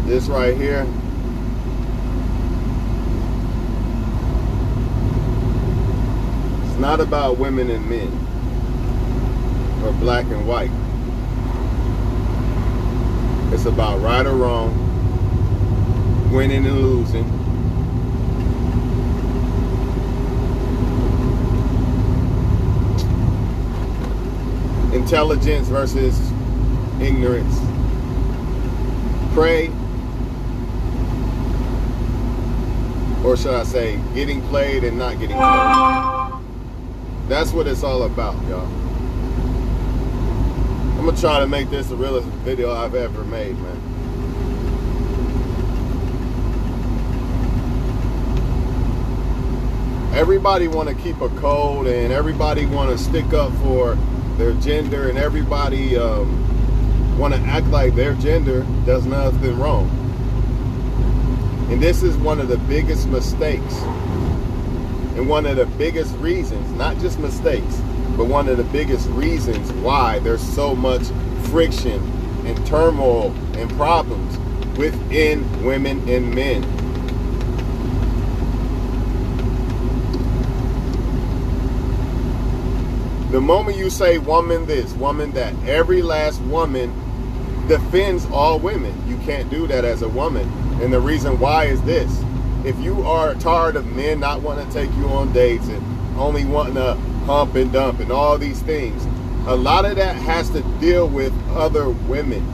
This right here, it's not about women and men or black and white. It's about right or wrong, winning and losing. Intelligence versus ignorance. Prey, or should I say, getting played and not getting played. That's what it's all about, y'all. I'm gonna try to make this the realest video I've ever made, man. Everybody want to keep a code, and everybody want to stick up for their gender, and everybody want to act like their gender does nothing wrong. And this is one of the biggest mistakes, and one of the biggest reasons, not just mistakes, but one of the biggest reasons why there's so much friction and turmoil and problems within women and men. The moment you say woman this, woman that, every last woman defends all women. You can't do that as a woman. And the reason why is this. If you are tired of men not wanting to take you on dates and only wanting to hump and dump and all these things, a lot of that has to deal with other women,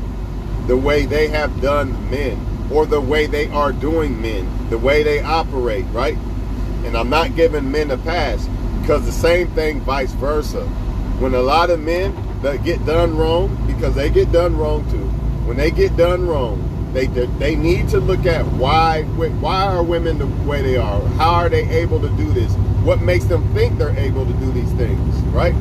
the way they have done men, or the way they are doing men, the way they operate, right? And I'm not giving men a pass, because the same thing vice versa. When a lot of men that get done wrong, because they get done wrong too, when they get done wrong, they need to look at why are women the way they are? How are they able to do this? What makes them think they're able to do these things, right?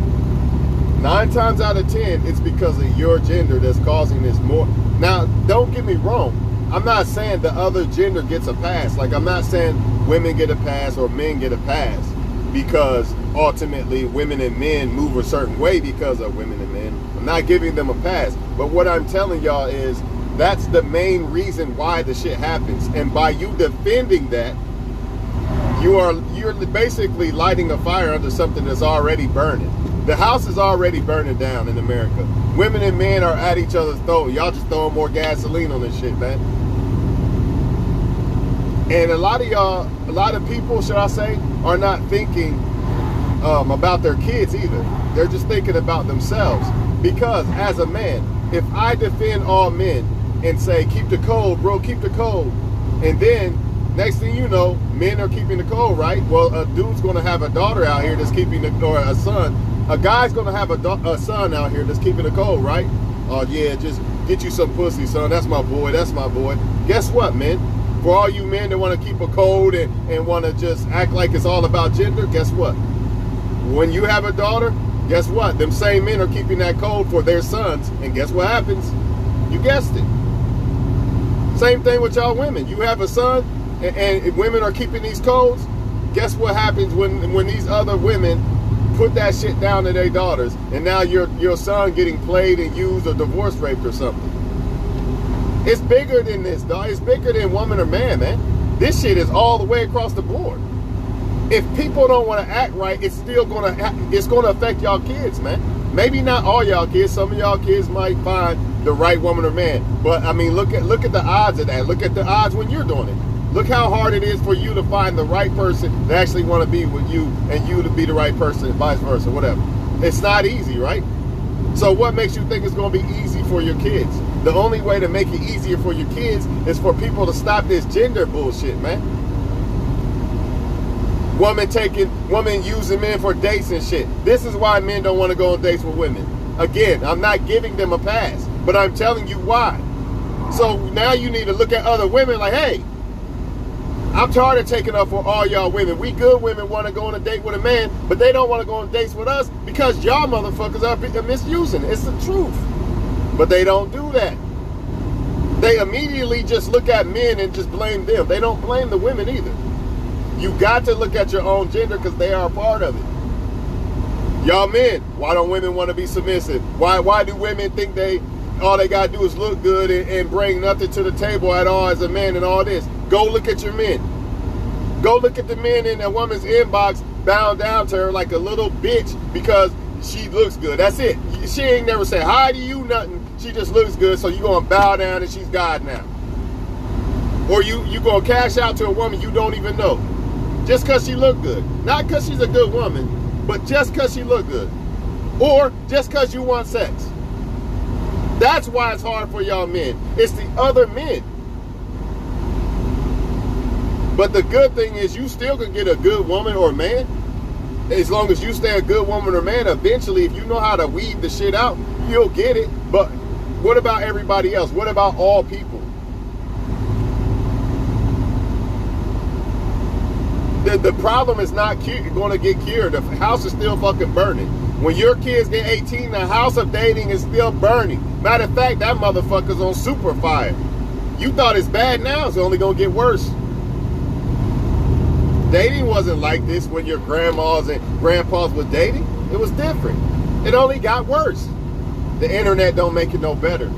9 times out of 10, it's because of your gender that's causing this more. Now, don't get me wrong. I'm not saying the other gender gets a pass. Like, I'm not saying women get a pass or men get a pass, because ultimately women and men move a certain way because of women and men. I'm not giving them a pass. But what I'm telling y'all is that's the main reason why the shit happens. And by you defending that, you're basically lighting a fire under something that's already burning. The house is already burning down in America. Women and men are at each other's throat. Y'all just throwing more gasoline on this shit, man. And a lot of y'all, a lot of people, should I say, are not thinking about their kids either. They're just thinking about themselves. Because as a man, if I defend all men and say, keep the code, bro, keep the code, and then next thing you know, men are keeping the code, right? Well, a dude's going to have a daughter out here that's keeping the, or a son. A guy's going to have a son out here that's keeping the code, right? Oh, yeah, just get you some pussy, son. That's my boy. That's my boy. Guess what, man? For all you men that want to keep a code and want to just act like it's all about gender, guess what? When you have a daughter, guess what? Them same men are keeping that code for their sons. And guess what happens? You guessed it. Same thing with y'all women. You have a son and women are keeping these codes. Guess what happens when these other women put that shit down to their daughters, and now your son getting played and used or divorce raped or something? It's bigger than this, dog. It's bigger than woman or man, man. This shit is all the way across the board. If people don't want to act right, it's still it's gonna affect y'all kids, man. Maybe not all y'all kids. Some of y'all kids might find the right woman or man. But I mean, look at the odds of that. Look at the odds when you're doing it. Look how hard it is for you to find the right person that actually want to be with you, and you to be the right person, and vice versa, whatever. It's not easy, right? So what makes you think it's going to be easy for your kids? The only way to make it easier for your kids is for people to stop this gender bullshit, man. Women using men for dates and shit. This is why men don't want to go on dates with women. Again, I'm not giving them a pass, but I'm telling you why. So now you need to look at other women like, hey, I'm tired of taking up for all y'all women. We good women want to go on a date with a man, but they don't want to go on dates with us because y'all motherfuckers are misusing it. It's the truth. But they don't do that. They immediately just look at men and just blame them. They don't blame the women either. You got to look at your own gender because they are a part of it. Y'all men, why don't women want to be submissive? Why do women think they all they gotta do is look good and bring nothing to the table at all as a man and all this. Go look at your men. Go look at the men in a woman's inbox bound down to her like a little bitch because she looks good. That's it. She ain't never said hi to you, nothing. She just looks good, so you gonna bow down and she's God now. Or you gonna cash out to a woman you don't even know. Just because she look good. Not because she's a good woman, but just because she look good. Or just because you want sex. That's why it's hard for y'all men. It's the other men. But the good thing is you still can get a good woman or man. As long as you stay a good woman or man, eventually, if you know how to weed the shit out, you'll get it. But what about everybody else? What about all people? The problem is not going to get cured. The house is still fucking burning. When your kids get 18, the house of dating is still burning. Matter of fact, that motherfucker's on super fire. You thought it's bad now, it's only going to get worse. Dating wasn't like this when your grandmas and grandpas was dating. It was different. It only got worse. The internet don't make it no better.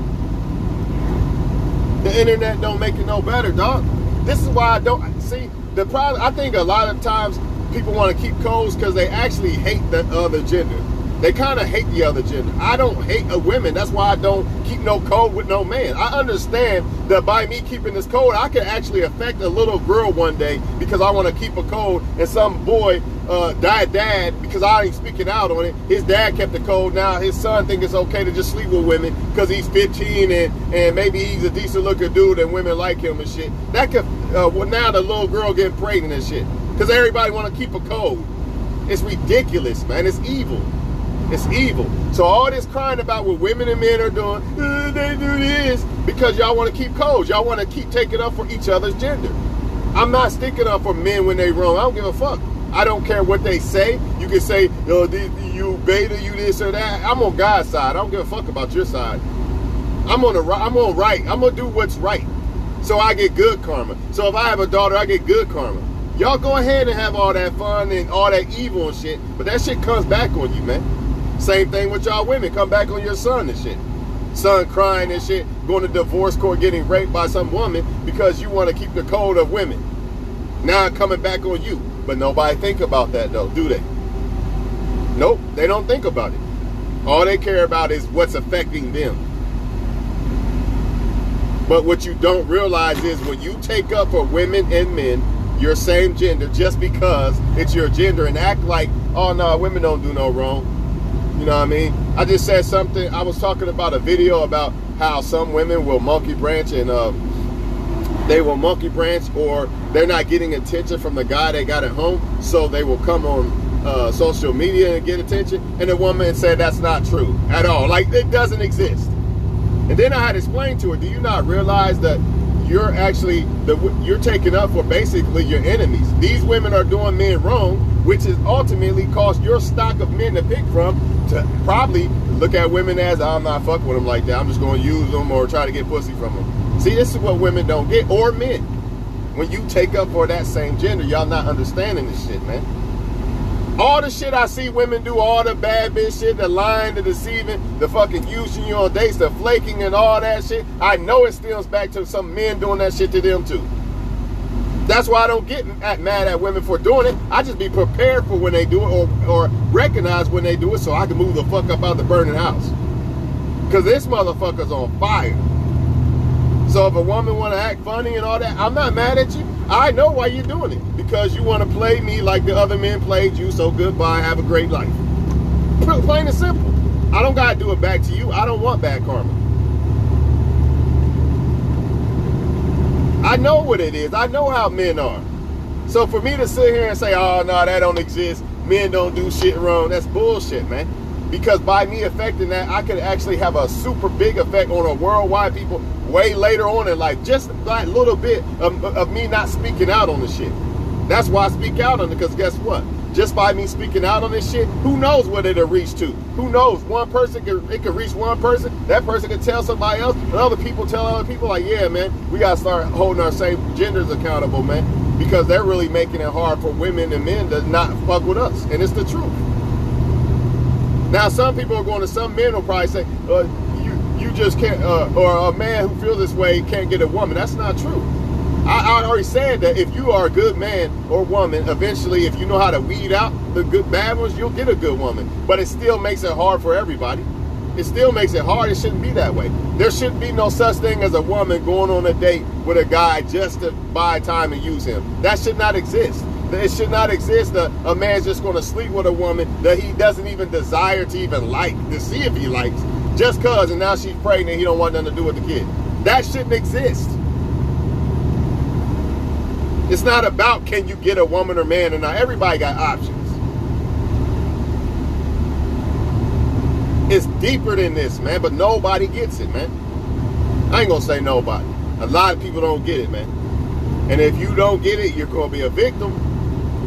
The internet don't make it no better, dog. This is why I don't see the problem. I think a lot of times people want to keep codes because they actually hate the other gender. They kind of hate the other gender. I don't hate a women. That's why I don't keep no code with no man. I understand that by me keeping this code, I can actually affect a little girl one day because I want to keep a code, and some boy dad because I ain't speaking out on it. His dad kept the code. Now his son think it's okay to just sleep with women because he's 15 and maybe he's a decent looking dude and women like him and shit. That could now the little girl getting pregnant and shit because everybody want to keep a code. It's ridiculous, man. It's evil. It's evil. So all this crying about what women and men are doing, they do this because y'all want to keep codes. Y'all want to keep taking up for each other's gender. I'm not sticking up for men when they wrong. I don't give a fuck. I don't care what they say. You can say, you beta, you this or that. I'm on God's side. I don't give a fuck about your side. I'm on right. I'm gonna do what's right. So I get good karma. So if I have a daughter, I get good karma. Y'all go ahead and have all that fun and all that evil and shit, but that shit comes back on you, man. Same thing with y'all women. Come back on your son and shit. Son crying and shit, going to divorce court, getting raped by some woman because you want to keep the code of women. Now coming back on you. But nobody think about that though, do they? Nope, they don't think about it. All they care about is what's affecting them. But what you don't realize is when you take up for women and men, your same gender, just because it's your gender and act like, oh no, women don't do no wrong. You know what I mean? I just said something. I was talking about a video about how some women will monkey branch and they will monkey branch or they're not getting attention from the guy they got at home. So they will come on social media and get attention. And the woman said that's not true at all. Like it doesn't exist. And then I had to explain to her, do you not realize that you're actually, you're taking up for basically your enemies. These women are doing men wrong, which is ultimately cost your stock of men to pick from to probably look at women as, I'm not fucking with them like that. I'm just going to use them or try to get pussy from them. See, this is what women don't get, or men. When you take up for that same gender, y'all not understanding this shit, man. All the shit I see women do, all the bad bitch shit, the lying, the deceiving, the fucking using you on dates, the flaking and all that shit, I know it stems back to some men doing that shit to them too. That's why I don't get mad at women for doing it. I just be prepared for when they do it or recognize when they do it so I can move the fuck up out the burning house. Because this motherfucker's on fire. So if a woman want to act funny and all that, I'm not mad at you. I know why you're doing it. Because you want to play me like the other men played you, so goodbye, have a great life. Plain and simple. I don't got to do it back to you. I don't want bad karma. I know what it is. I know how men are. So for me to sit here and say, oh, no, that don't exist. Men don't do shit wrong. That's bullshit, man. Because by me affecting that, I could actually have a super big effect on a worldwide people way later on in life. Just that little bit of me not speaking out on the shit. That's why I speak out on it, because guess what? Just by me speaking out on this shit, who knows what it'll reach to? Who knows? One person, it could reach one person. That person could tell somebody else, and other people tell other people like, yeah, man, we got to start holding our same genders accountable, man, because they're really making it hard for women and men to not fuck with us, and it's the truth. Now, some people are going to, some men will probably say, you just can't, or a man who feels this way can't get a woman. That's not true. I already said that if you are a good man or woman, eventually, if you know how to weed out the good, bad ones, you'll get a good woman. But it still makes it hard for everybody. It still makes it hard. It shouldn't be that way. There shouldn't be no such thing as a woman going on a date with a guy just to buy time and use him. That should not exist. It should not exist that a man's just going to sleep with a woman that he doesn't even desire to even like, to see if he likes, just cause, and now she's pregnant and he don't want nothing to do with the kid. That shouldn't exist. It's not about can you get a woman or man or not. Everybody got options. It's deeper than this, man, but nobody gets it, man. I ain't gonna say nobody. A lot of people don't get it, man. And if you don't get it, you're gonna be a victim.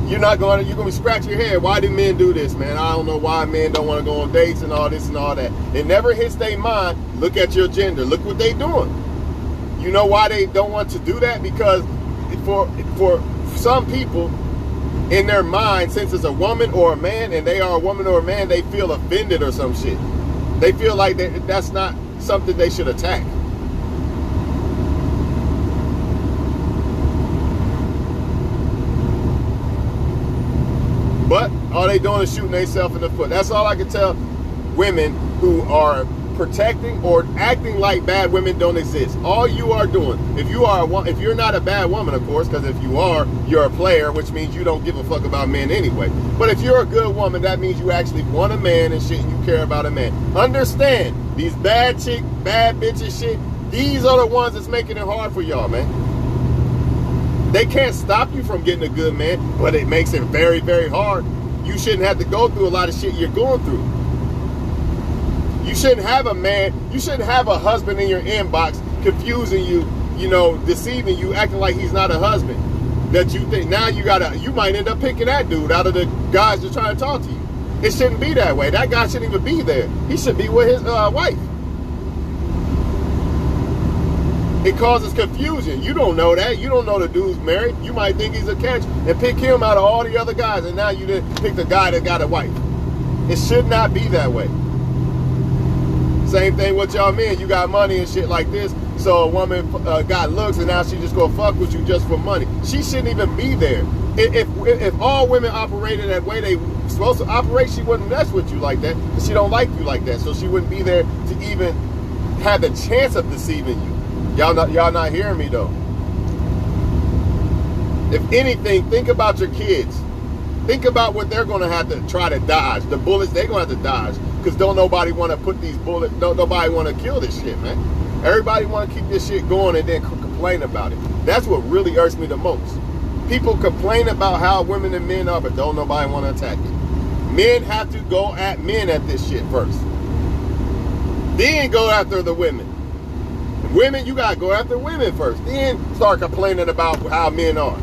You're gonna be scratching your head. Why do men do this, man? I don't know why men don't want to go on dates and all this and all that. It never hits their mind. Look at your gender. Look what they doing. You know why they don't want to do that? Because for some people, in their mind, since it's a woman or a man and they are a woman or a man, they feel offended or some shit. They feel like that's not something they should attack. But all they doing is shooting themselves in the foot. That's all I can tell women who are protecting or acting like bad women don't exist. All you are doing, if you're not a bad woman, of course, because if you are, you're a player, which means you don't give a fuck about men anyway. But if you're a good woman, that means you actually want a man and shit, and you care about a man. Understand, these bad bitches shit, these are the ones that's making it hard for y'all, man. They can't stop you from getting a good man, but it makes it very, very hard. You shouldn't have to go through a lot of shit you're going through. You shouldn't have a man, you shouldn't have a husband in your inbox confusing you, deceiving you, acting like he's not a husband. That you think now you might end up picking that dude out of the guys that are trying to talk to you. It shouldn't be that way. That guy shouldn't even be there. He should be with his wife. It causes confusion. You don't know that. You don't know the dude's married. You might think he's a catch and pick him out of all the other guys, and now you didn't pick the guy that got a wife. It should not be that way. Same thing with y'all men. You got money and shit like this, so a woman got looks and now she just gonna fuck with you just for money. She shouldn't even be there. If all women operated that way they supposed to operate, she wouldn't mess with you like that because she don't like you like that. So she wouldn't be there to even have the chance of deceiving you. Y'all not hearing me though. If anything, think about your kids. Think about what they're gonna have to try to dodge. The bullets they're gonna have to dodge. Because don't nobody want to put these bullets, don't nobody want to kill this shit, man. Everybody want to keep this shit going and then complain about it. That's what really irks me the most. People complain about how women and men are, but don't nobody want to attack it. Men have to go at men at this shit first. Then go after the women. Women, you got to go after women first. Then start complaining about how men are.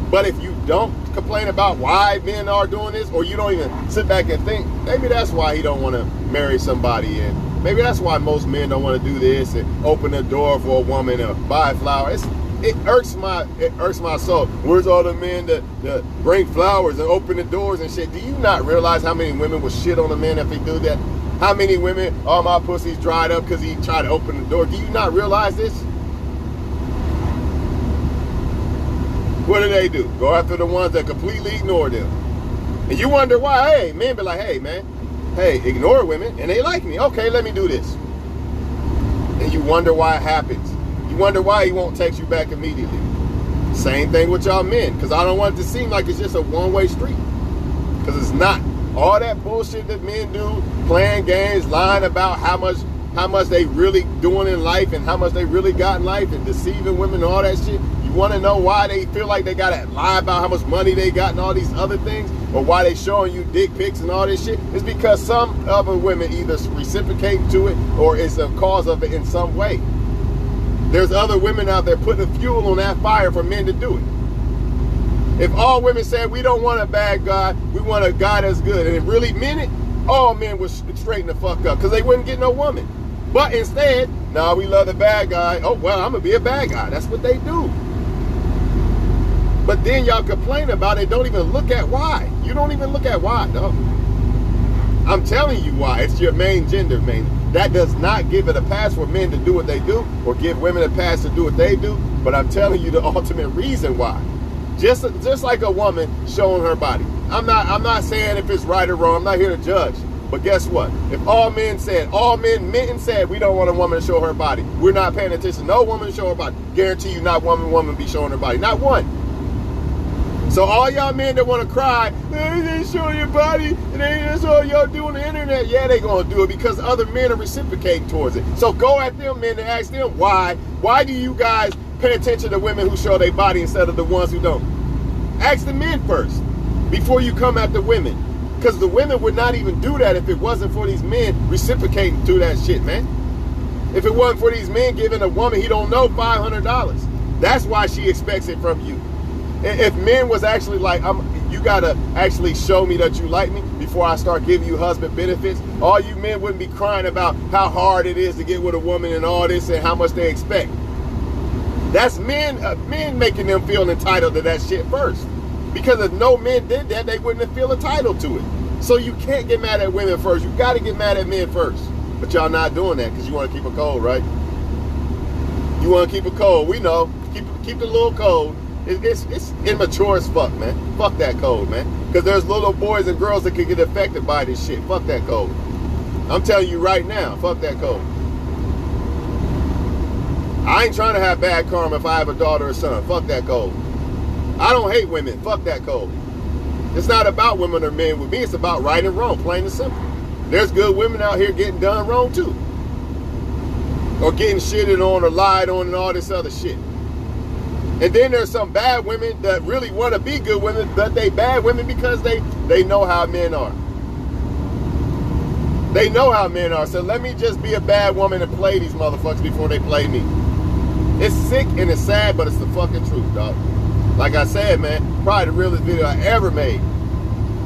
But if you don't complain about why men are doing this, or you don't even sit back and think, maybe that's why he don't want to marry somebody, and maybe that's why most men don't want to do this and open the door for a woman or buy flowers. It irks my soul. Where's all the men that bring flowers and open the doors and shit? Do you not realize how many women would shit on a man if he do that? How many women, oh, my pussy's dried up because he tried to open the door? Do you not realize this? What do? Go after the ones that completely ignore them. And you wonder why. Hey, men be like, hey, man, ignore women, and they like me. Okay, let me do this. And you wonder why it happens. You wonder why he won't text you back immediately. Same thing with y'all men, because I don't want it to seem like it's just a one-way street. Because it's not. All that bullshit that men do, playing games, lying about how much they really doing in life and how much they really got in life and deceiving women and all that shit. You want to know why they feel like they got to lie about how much money they got and all these other things, or why they showing you dick pics and all this shit? It's because some other women either reciprocate to it or it's a cause of it in some way. There's other women out there putting fuel on that fire for men to do it. If all women said we don't want a bad guy, we want a guy that's good, and it really meant it, all men would straighten the fuck up because they wouldn't get no woman. But instead, nah, we love the bad guy. Oh, well, I'm going to be a bad guy. That's what they do. But then y'all complain about it, don't even look at why. You don't even look at why, dog. I'm telling you why. It's your main gender, man. That does not give it a pass for men to do what they do or give women a pass to do what they do. But I'm telling you the ultimate reason why. Just like a woman showing her body. I'm not saying if it's right or wrong. I'm not here to judge. But guess what? If all men said we don't want a woman to show her body, we're not paying attention. No woman to show her body. Guarantee you not one woman be showing her body. Not one. So all y'all men that want to cry, they ain't showing your body, and that's all y'all do on the internet. Yeah, they gonna do it because other men are reciprocating towards it. So go at them men and ask them why. Why do you guys pay attention to women who show their body instead of the ones who don't? Ask the men first before you come at the women. Because the women would not even do that if it wasn't for these men reciprocating to that shit, man. If it wasn't for these men giving a woman he don't know $500, that's why she expects it from you. If men was actually like, you gotta actually show me that you like me before I start giving you husband benefits, all you men wouldn't be crying about how hard it is to get with a woman and all this and how much they expect. That's men making them feel entitled to that shit first. Because if no men did that, they wouldn't feel entitled to it. So you can't get mad at women first. You got to get mad at men first. But y'all not doing that because you want to keep it cold, right? You want to keep it cold. We know. Keep the little cold. It's immature as fuck, man. Fuck that code, man. Because there's little boys and girls that could get affected by this shit. Fuck that code. I'm telling you right now. Fuck that code. I ain't trying to have bad karma if I have a daughter or son. Fuck that code. I don't hate women. Fuck that code. It's not about women or men with me. It's about right and wrong, plain and simple. There's good women out here getting done wrong too. Or getting shitted on or lied on and all this other shit. And then there's some bad women that really want to be good women, but they bad women because they know how men are. They know how men are. So let me just be a bad woman and play these motherfuckers before they play me. It's sick and it's sad, but it's the fucking truth, dog. Like I said, man, probably the realest video I ever made.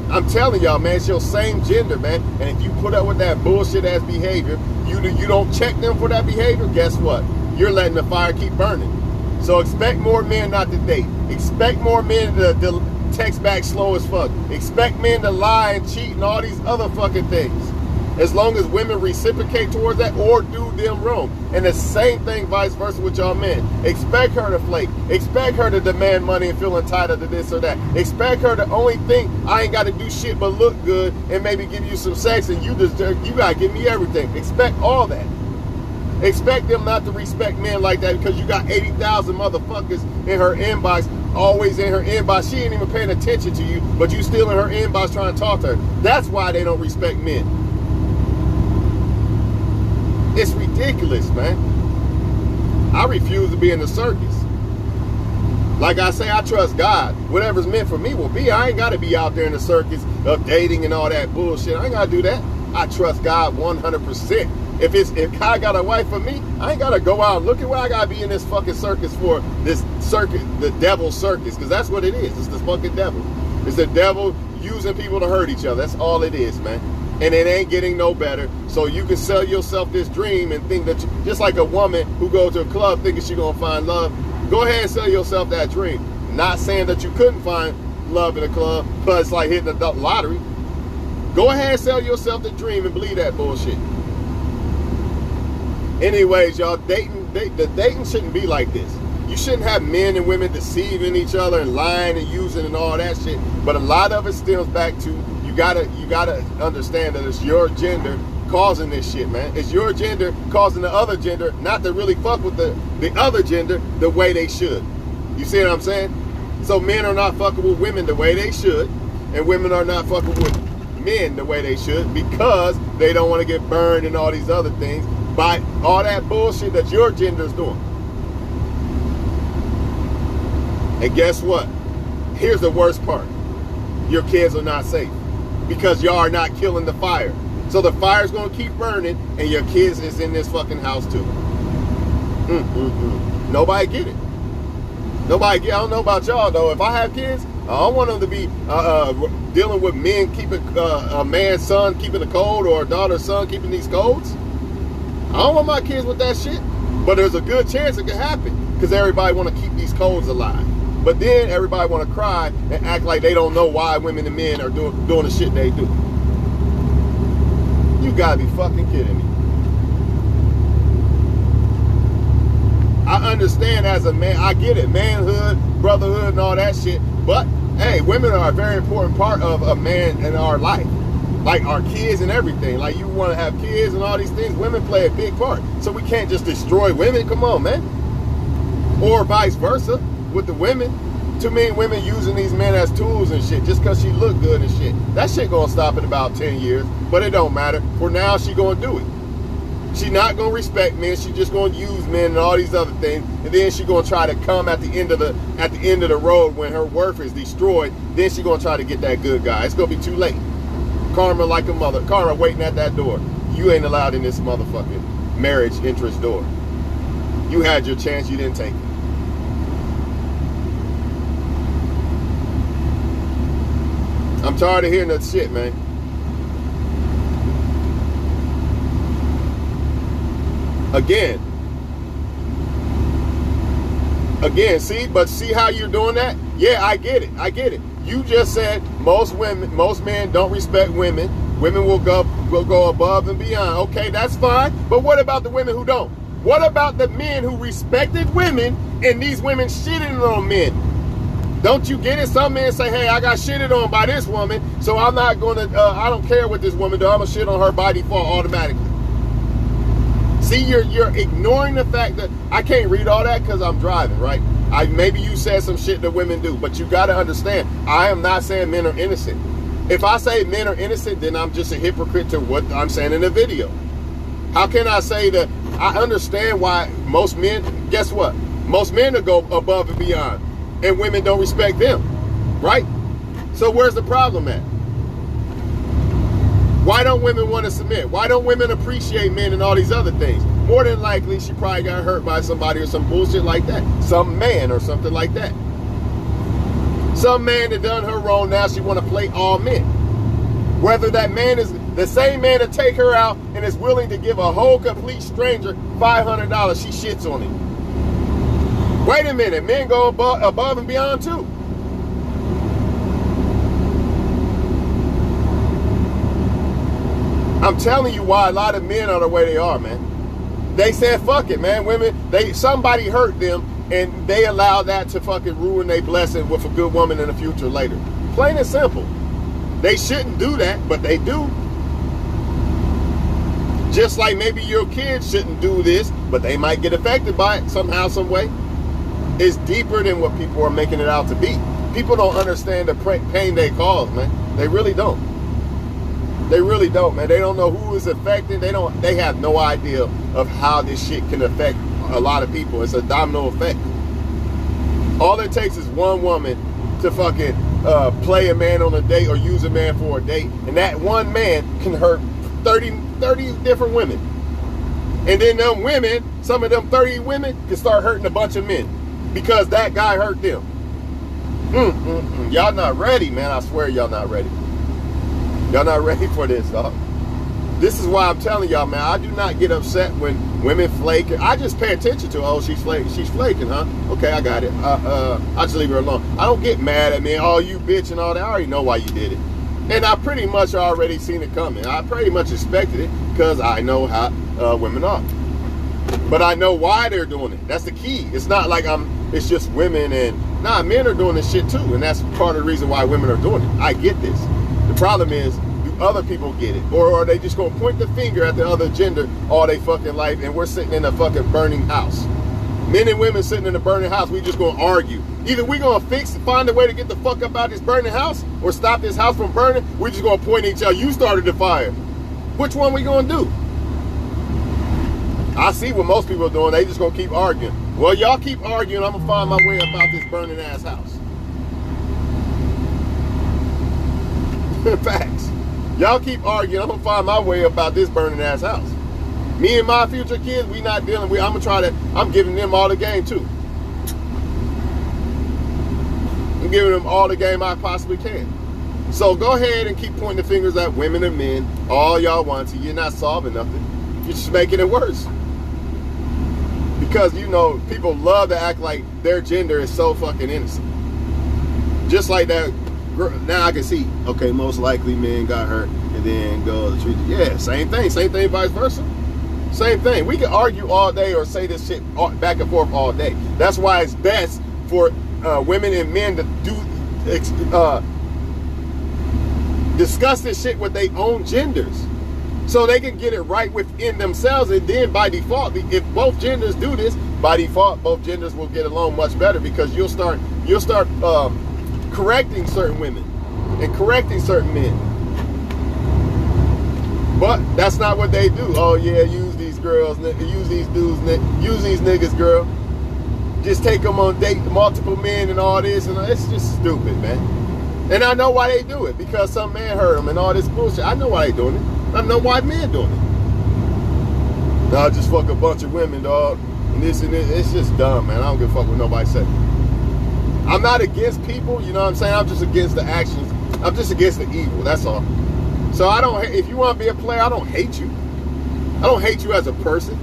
I'm telling y'all, man, it's your same gender, man. And if you put up with that bullshit ass behavior, you don't check them for that behavior, guess what? You're letting the fire keep burning. So expect more men not to date. Expect more men to text back slow as fuck. Expect men to lie and cheat and all these other fucking things. As long as women reciprocate towards that or do them wrong. And the same thing vice versa with y'all men. Expect her to flake. Expect her to demand money and feel entitled to this or that. Expect her to only think I ain't got to do shit but look good and maybe give you some sex and you got to give me everything. Expect all that. Expect them not to respect men like that because you got 80,000 motherfuckers in her inbox, always in her inbox. She ain't even paying attention to you, but you still in her inbox trying to talk to her. That's why they don't respect men. It's ridiculous, man. I refuse to be in the circus. Like I say, I trust God. Whatever's meant for me will be. I ain't got to be out there in the circus of dating and all that bullshit. I ain't got to do that. I trust God 100%. If God got a wife for me, I ain't got to go out and look at where I got to be in this fucking circus for. This circus, the devil's circus, because that's what it is. It's the fucking devil. It's the devil using people to hurt each other. That's all it is, man. And it ain't getting no better. So you can sell yourself this dream and think that just like a woman who goes to a club thinking she's going to find love, go ahead and sell yourself that dream. Not saying that you couldn't find love in a club, but it's like hitting the lottery. Go ahead and sell yourself the dream and believe that bullshit. Anyways, y'all, the dating shouldn't be like this. You shouldn't have men and women deceiving each other and lying and using and all that shit. But a lot of it stems back to you gotta understand that it's your gender causing this shit, man. It's your gender causing the other gender not to really fuck with the other gender the way they should. You see what I'm saying? So men are not fucking with women the way they should, and women are not fucking with men the way they should because they don't want to get burned and all these other things by all that bullshit that your gender's doing. And guess what? Here's the worst part. Your kids are not safe because y'all are not killing the fire. So the fire's going to keep burning and your kids is in this fucking house too. Nobody get it. I don't know about y'all though. If I have kids, I don't want them to be dealing with men keeping a man's son keeping the code or a daughter's son keeping these codes. I don't want my kids with that shit. But there's a good chance it could happen because everybody want to keep these codes alive. But then everybody want to cry and act like they don't know why women and men are doing the shit they do. You gotta be fucking kidding me. I understand as a man, I get it, manhood, brotherhood, and all that shit. But hey, women are a very important part of a man in our life. Like our kids and everything. Like you want to have kids and all these things, women play a big part. So we can't just destroy women. Come on, man. Or vice versa with the women. Too many women using these men as tools and shit just because she look good and shit. That shit gonna stop in about 10 years, but it don't matter. For now, she gonna do it. She not gonna respect men. She just gonna use men and all these other things, and then she gonna try to come at the end of the road when her worth is destroyed. Then she gonna try to get that good guy. It's gonna be too late. Karma like a mother. Karma waiting at that door. You ain't allowed in this motherfucking marriage interest door. You had your chance. You didn't take it. I'm tired of hearing that shit, man. Again, see how you're doing that? Yeah, I get it. You just said most men don't respect women. Women will go above and beyond. Okay, that's fine. But what about the women who don't? What about the men who respected women and these women shitting on men? Don't you get it? Some men say, hey, I got shitted on by this woman, so I'm not going to, I don't care what this woman does. I'm going to shit on her by default automatically. See, you're ignoring the fact that I can't read all that because I'm driving, right? Maybe you said some shit that women do, but you got to understand, I am not saying men are innocent. If I say men are innocent, then I'm just a hypocrite to what I'm saying in the video. How can I say that? I understand why most men, guess what? Most men will go above and beyond, and women don't respect them, right? So where's the problem at? Why don't women want to submit? Why don't women appreciate men and all these other things? More than likely, she probably got hurt by somebody or some bullshit like that. Some man or something like that. Some man that done her wrong, now she want to play all men. Whether that man is the same man to take her out and is willing to give a whole complete stranger $500, she shits on him. Wait a minute, men go above and beyond too. I'm telling you why a lot of men are the way they are, man. They said, fuck it, man. Women, somebody hurt them and they allow that to fucking ruin their blessing with a good woman in the future later. Plain and simple. They shouldn't do that, but they do. Just like maybe your kids shouldn't do this, but they might get affected by it somehow, some way. It's deeper than what people are making it out to be. People don't understand the pain they cause, man. They really don't. They really don't, man. They don't know who is affected. They have no idea of how this shit can affect a lot of people. It's a domino effect. All it takes is one woman to fucking play a man on a date or use a man for a date, and that one man can hurt 30 different women. And then them women, some of them 30 women can start hurting a bunch of men because that guy hurt them. Y'all not ready, man. I swear y'all not ready. Y'all not ready for this, dog. This is why I'm telling y'all, man, I do not get upset when women flake. I just pay attention to, oh, she's flaking, huh? Okay, I got it. I'll just leave her alone. I don't get mad at me, oh, you bitch and all that. I already know why you did it. And I pretty much already seen it coming. I pretty much expected it because I know how women are. But I know why they're doing it. That's the key. It's not like it's just women and, nah, men are doing this shit too. And that's part of the reason why women are doing it. I get this. The problem is, do other people get it? Or are they just going to point the finger at the other gender all they fucking life and we're sitting in a fucking burning house? Men and women sitting in a burning house, we just going to argue. Either we going to find a way to get the fuck up out this burning house or stop this house from burning, we're just going to point at each other. You started the fire. Which one we going to do? I see what most people are doing. They just going to keep arguing. Well, y'all keep arguing. I'm going to find my way about this burning ass house. Facts. Y'all keep arguing. I'm gonna find my way about this burning ass house. Me and my future kids, we not dealing with. I'm giving them all the game too. I'm giving them all the game I possibly can. So go ahead and keep pointing the fingers at women and men all y'all want to. You're not solving nothing. You're just making it worse. Because, you know, people love to act like their gender is so fucking innocent. Just like that. Now I can see, okay, most likely men got hurt and then go to treat it. Yeah, same thing vice versa. Same thing. We can argue all day or say this shit back and forth all day. That's why it's best for women and men to discuss this shit with their own genders, so they can get it right within themselves. And then by default, if both genders do this, by default, both genders will get along much better, because you'll start correcting certain women and correcting certain men. But that's not what they do. Oh yeah, use these girls, use these dudes, use these niggas, girl. Just take them on date multiple men and all this, and it's just stupid, man. And I know why they do it, because some man heard them and all this bullshit. I know why they doing it. I know why men doing it. Nah, just fuck a bunch of women, dog. And this and this. It's just dumb, man. I don't give a fuck what nobody say. I'm not against people, you know what I'm saying? I'm just against the actions. I'm just against the evil, that's all. So I don't, if you want to be a player, I don't hate you. I don't hate you as a person.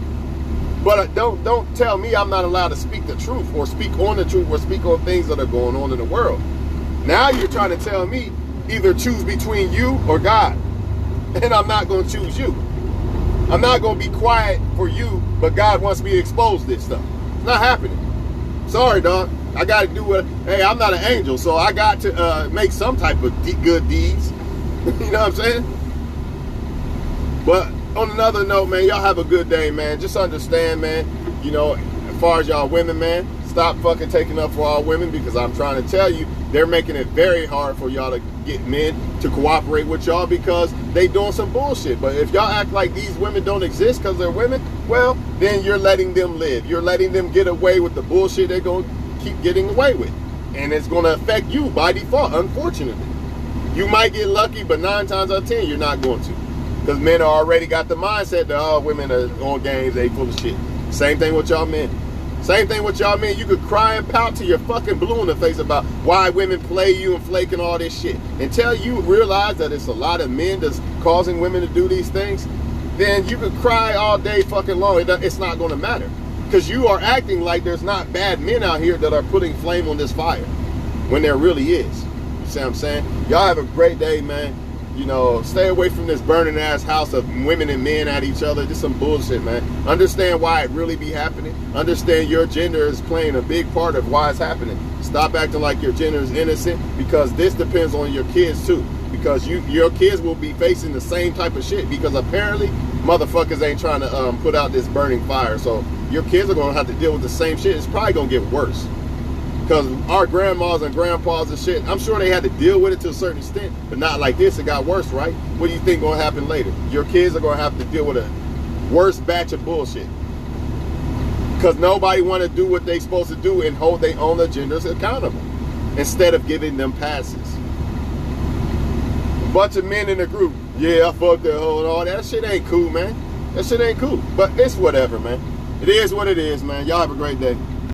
But don't tell me I'm not allowed to speak the truth, or speak on the truth, or speak on things that are going on in the world. Now you're trying to tell me either choose between you or God. And I'm not going to choose you. I'm not going to be quiet for you, but God wants me to expose this stuff. It's not happening. Sorry, dog. I got to do what, hey, I'm not an angel, so I got to make some type of good deeds. You know what I'm saying? But on another note, man, y'all have a good day, man. Just understand, man, you know, as far as y'all women, man, stop fucking taking up for all women, because I'm trying to tell you, they're making it very hard for y'all to get men to cooperate with y'all, because they doing some bullshit. But if y'all act like these women don't exist because they're women, well, then you're letting them live. You're letting them get away with the bullshit they're going to keep getting away with. And it's going to affect you by default, unfortunately. You might get lucky, but 9 times out of 10, you're not going to. Because men are already got the mindset that all women are on games, they full of shit. Same thing with y'all men. Same thing with y'all men. You could cry and pout till you're fucking blue in the face about why women play you and flake and all this shit. Until you realize that it's a lot of men that's causing women to do these things, then you could cry all day fucking long. It's not going to matter. Because you are acting like there's not bad men out here that are putting flame on this fire, when there really is. You see what I'm saying? Y'all have a great day, man. You know, stay away from this burning ass house of women and men at each other. Just some bullshit, man. Understand why it really be happening. Understand your gender is playing a big part of why it's happening. Stop acting like your gender is innocent, because this depends on your kids too. Because your kids will be facing the same type of shit, because apparently motherfuckers ain't trying to put out this burning fire. So your kids are going to have to deal with the same shit. It's probably going to get worse. Because our grandmas and grandpas and shit, I'm sure they had to deal with it to a certain extent, but not like this. It got worse, right? What do you think going to happen later? Your kids are going to have to deal with a worse batch of bullshit. Because nobody want to do what they supposed to do and hold their own agendas accountable, instead of giving them passes. A bunch of men in a group, yeah, I fucked that hoe and all that. Shit ain't cool, man. That shit ain't cool. But it's whatever, man. It is what it is, man. Y'all have a great day.